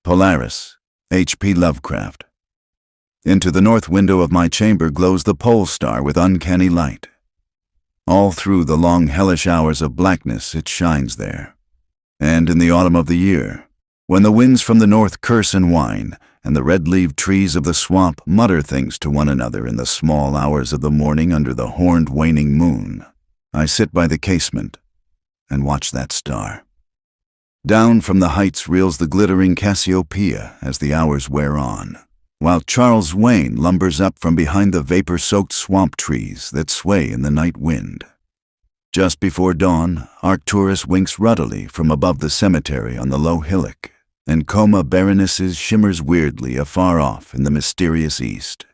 Polaris, H.P. Lovecraft. Into the north window of my chamber glows the pole star with uncanny light. All through the long hellish hours of blackness it shines there. And in the autumn of the year, when the winds from the north curse and whine, and the red-leaved trees of the swamp mutter things to one another in the small hours of the morning under the horned waning moon, I sit by the casement and watch that star. Down from the heights reels the glittering Cassiopeia as the hours wear on, while Charles Wayne lumbers up from behind the vapor-soaked swamp trees that sway in the night wind. Just before dawn, Arcturus winks ruddily from above the cemetery on the low hillock, and Coma Berenice's shimmers weirdly afar off in the mysterious east.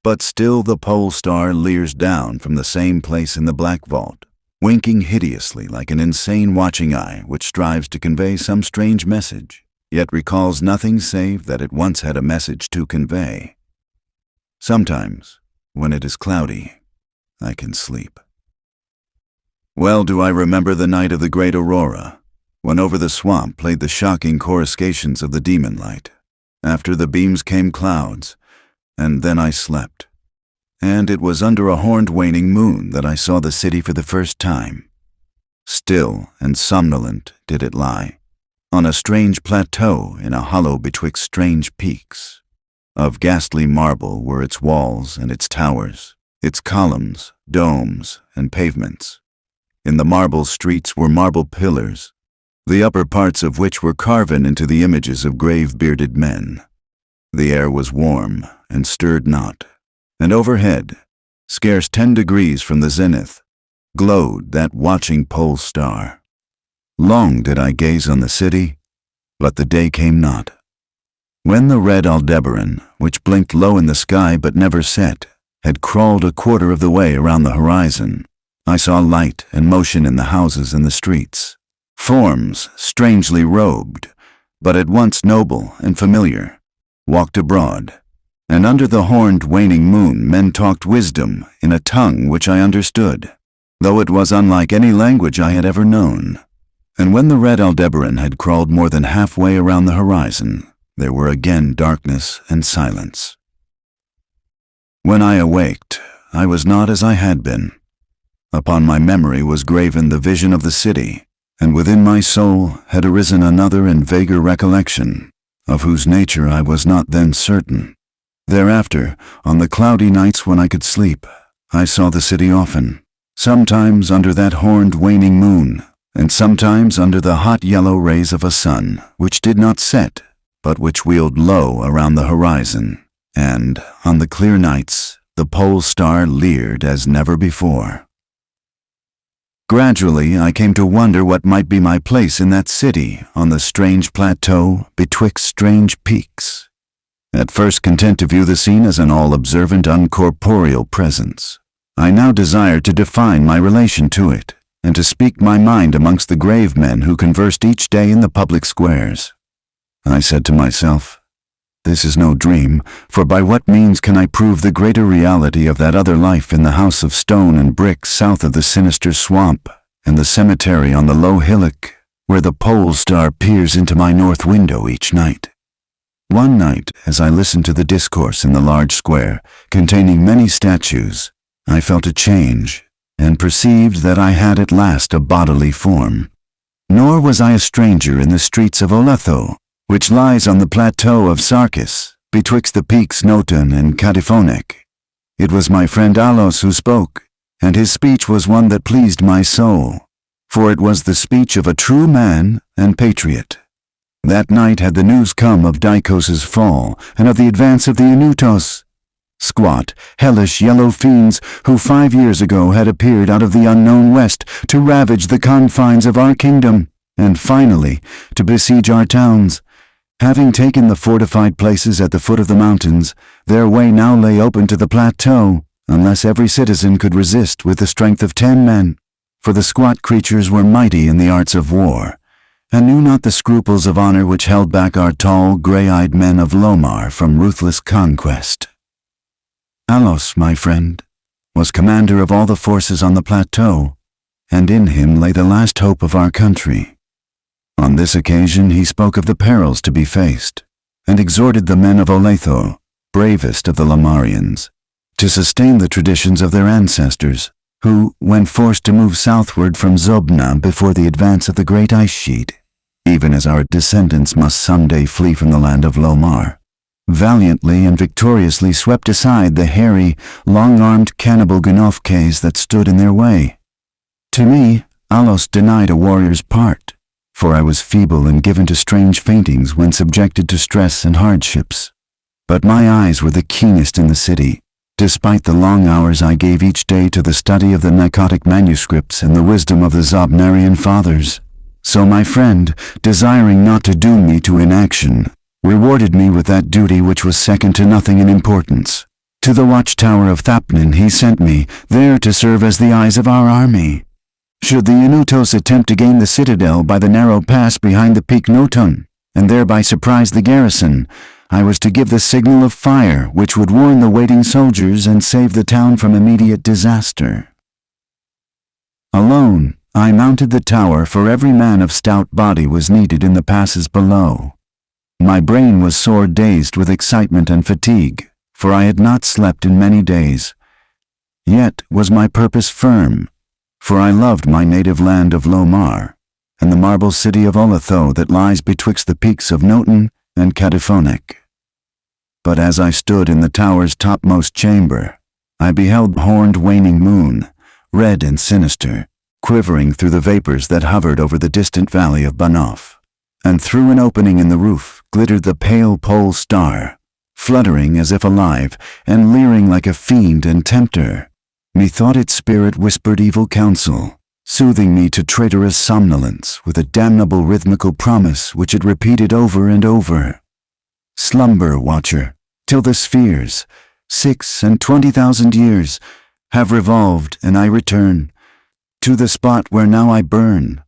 But still the pole star leers down from the same place in the black vault, winking hideously like an insane watching eye which strives to convey some strange message, yet recalls nothing save that it once had a message to convey. Sometimes, when it is cloudy, I can sleep. Well do I remember the night of the great aurora, when over the swamp played the shocking coruscations of the demon light. After the beams came clouds, and then I slept. And it was under a horned waning moon that I saw the city for the first time. Still and somnolent did it lie, on a strange plateau in a hollow betwixt strange peaks. Of ghastly marble were its walls and its towers, its columns, domes, and pavements. In the marble streets were marble pillars, the upper parts of which were carven into the images of grave-bearded men. The air was warm and stirred not, and overhead, scarce 10 degrees from the zenith, glowed that watching pole star. Long did I gaze on the city, but the day came not. When the red Aldebaran, which blinked low in the sky but never set, had crawled a quarter of the way around the horizon, I saw light and motion in the houses and the streets, forms strangely robed, but at once noble and familiar, walked abroad, and under the horned waning moon men talked wisdom in a tongue which I understood, though it was unlike any language I had ever known. And when the red Aldebaran had crawled more than halfway around the horizon, there were again darkness and silence. When I awaked, I was not as I had been. Upon my memory was graven the vision of the city, and within my soul had arisen another and vaguer recollection, of whose nature I was not then certain. Thereafter, on the cloudy nights when I could sleep, I saw the city often, sometimes under that horned waning moon, and sometimes under the hot yellow rays of a sun, which did not set, but which wheeled low around the horizon, and, on the clear nights, the pole star leered as never before. Gradually I came to wonder what might be my place in that city on the strange plateau betwixt strange peaks. At first content to view the scene as an all-observant, uncorporeal presence, I now desired to define my relation to it, and to speak my mind amongst the grave men who conversed each day in the public squares. I said to myself, this is no dream, for by what means can I prove the greater reality of that other life in the house of stone and brick south of the sinister swamp, and the cemetery on the low hillock, where the pole star peers into my north window each night? One night, as I listened to the discourse in the large square, containing many statues, I felt a change, and perceived that I had at last a bodily form. Nor was I a stranger in the streets of Oletho, which lies on the plateau of Sarkis, betwixt the peaks Noton and Katifonek. It was my friend Alos who spoke, and his speech was one that pleased my soul, for it was the speech of a true man and patriot. That night had the news come of Dikos' fall, and of the advance of the Anutos, squat, hellish yellow fiends who 5 years ago had appeared out of the unknown west to ravage the confines of our kingdom, and finally to besiege our towns. Having taken the fortified places at the foot of the mountains, their way now lay open to the plateau, unless every citizen could resist with the strength of 10 men, for the squat creatures were mighty in the arts of war, and knew not the scruples of honor which held back our tall, gray-eyed men of Lomar from ruthless conquest. Alos, my friend, was commander of all the forces on the plateau, and in him lay the last hope of our country. On this occasion he spoke of the perils to be faced, and exhorted the men of Oletho, bravest of the Lamarians, to sustain the traditions of their ancestors, who, when forced to move southward from Zobna before the advance of the great ice sheet, even as our descendants must someday flee from the land of Lomar, valiantly and victoriously swept aside the hairy, long-armed cannibal Gunofkes that stood in their way. To me, Alos denied a warrior's part, for I was feeble and given to strange faintings when subjected to stress and hardships. But my eyes were the keenest in the city, despite the long hours I gave each day to the study of the Nicotic manuscripts and the wisdom of the Zobnarian fathers. So my friend, desiring not to doom me to inaction, rewarded me with that duty which was second to nothing in importance. To the watchtower of Thapnin he sent me, there to serve as the eyes of our army. Should the Inutos attempt to gain the citadel by the narrow pass behind the peak Noton, and thereby surprise the garrison, I was to give the signal of fire which would warn the waiting soldiers and save the town from immediate disaster. Alone, I mounted the tower, for every man of stout body was needed in the passes below. My brain was sore dazed with excitement and fatigue, for I had not slept in many days. Yet was my purpose firm, for I loved my native land of Lomar, and the marble city of Oletho that lies betwixt the peaks of Noton and Catiphonic. But as I stood in the tower's topmost chamber, I beheld the horned waning moon, red and sinister, quivering through the vapors that hovered over the distant valley of Banoff, and through an opening in the roof glittered the pale pole star, fluttering as if alive, and leering like a fiend and tempter. Methought its spirit whispered evil counsel, soothing me to traitorous somnolence with a damnable rhythmical promise which it repeated over and over. Slumber, watcher, till the spheres, 26,000 years, have revolved, and I return to the spot where now I burn.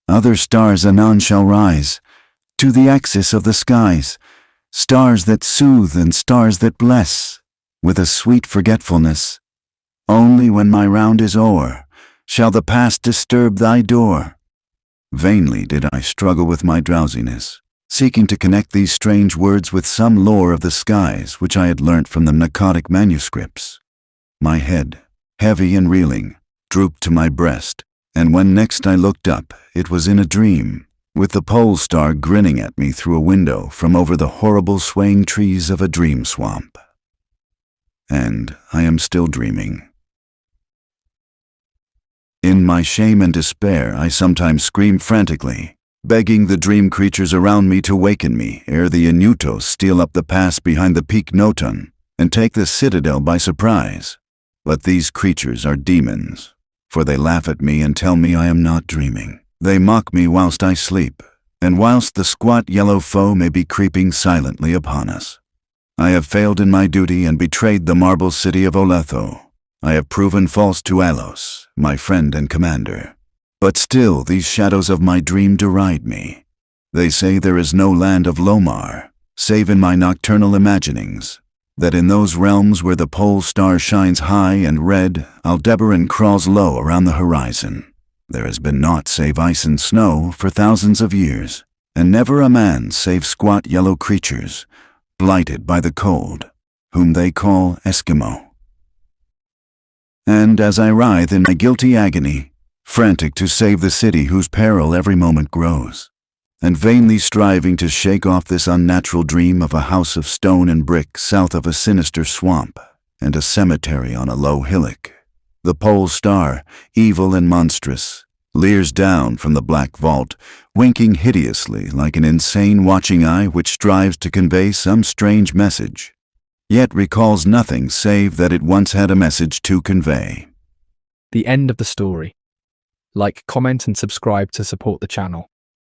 Other stars anon shall rise, to the axis of the skies, stars that soothe and stars that bless, with a sweet forgetfulness. Only when my round is o'er, shall the past disturb thy door. Vainly did I struggle with my drowsiness, seeking to connect these strange words with some lore of the skies which I had learnt from the Nicotic manuscripts. My head, heavy and reeling, drooped to my breast, and when next I looked up, it was in a dream, with the pole star grinning at me through a window from over the horrible swaying trees of a dream swamp. And I am still dreaming. In my shame and despair, I sometimes scream frantically, begging the dream creatures around me to waken me ere the Inutos steal up the pass behind the peak Noton and take the citadel by surprise. But these creatures are demons, for they laugh at me and tell me I am not dreaming. They mock me whilst I sleep, and whilst the squat yellow foe may be creeping silently upon us. I have failed in my duty and betrayed the marble city of Oletho. I have proven false to Alos, my friend and commander. But still these shadows of my dream deride me. They say there is no land of Lomar, save in my nocturnal imaginings, that in those realms where the pole star shines high and red, Aldebaran crawls low around the horizon. There has been naught save ice and snow for thousands of years, and never a man save squat yellow creatures, blighted by the cold, whom they call Eskimo. And as I writhe in my guilty agony, frantic to save the city whose peril every moment grows, and vainly striving to shake off this unnatural dream of a house of stone and brick south of a sinister swamp and a cemetery on a low hillock, the pole star, evil and monstrous, leers down from the black vault, winking hideously like an insane watching eye which strives to convey some strange message, yet recalls nothing save that it once had a message to convey. The end of the story. Like, comment and subscribe to support the channel.